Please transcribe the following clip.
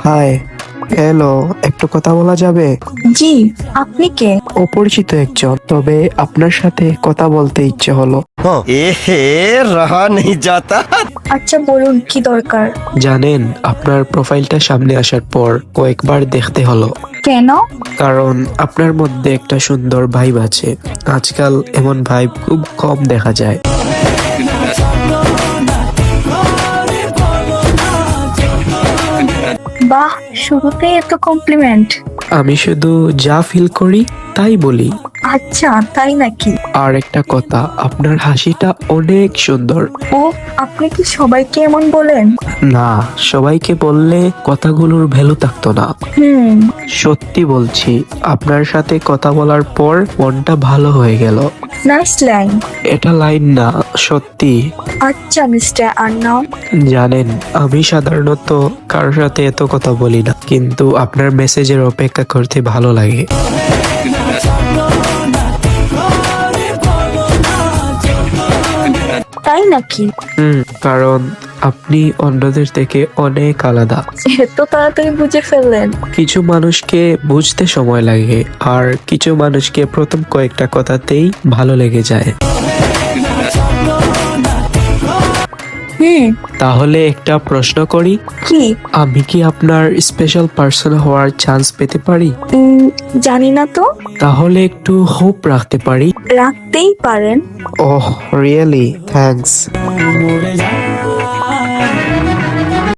High, hello, একটু কথা বলা যাবে? জি, আপনি কে? অপরিচিত একজন, তবে আপনার সাথে কথা বলতে ইচ্ছে হলো। এহে রহা নেই যাতা। আচ্ছা বলুন কি দরকার? জানেন, আপনার প্রোফাইলটা সামনে আসার পর কয়েকবার দেখতে হলো, কেন? কারণ আপনার মধ্যে একটা সুন্দর ভাইব আছে। আজকাল এমন ভাইব খুব কম দেখা যায়। বাহ, শুরুতেই এত কমপ্লিমেন্ট। আমি শুধু যা ফিল করি তাই বলি। আচ্ছা, তাই নাকি? আর একটা কথা, আপনার হাসিটা অনেক সুন্দর। ও, আপনি কি সবাইকে এমন বলেন? না, সবাইকে বললে কথাগুলোর ভ্যালু থাকতো না। হুম। সত্যি বলছি, আপনার সাথে কথা বলার পর মনটা ভালো হয়ে গেল। Nice line. এটা লাইন না, সত্যি। আচ্ছা মিস্টার আন্নান, জানেন, আমি সাধারণত কারোর সাথে এত কথা বলি না, কিন্তু আপনার মেসেজের অপেক্ষা করতে ভালো লাগে। তাই নাকি? কারণ আপনি অন্যদের থেকে অনেক আলাদা। এত তাড়াতাড়ি বুঝে ফেললেন? কিছু মানুষকে বুঝতে সময় লাগে, আর কিছু মানুষকে প্রথম কয়েকটা কথাতেই ভালো লেগে যায়। তাহলে একটা প্রশ্ন করি, কি? আমি কি আপনার স্পেশাল পার্সন হওয়ার চান্স পেতে পারি? জানি না তো। তাহলে একটু হোপ রাখতে পারি। রাখতেই পারেন। Oh really, thanks.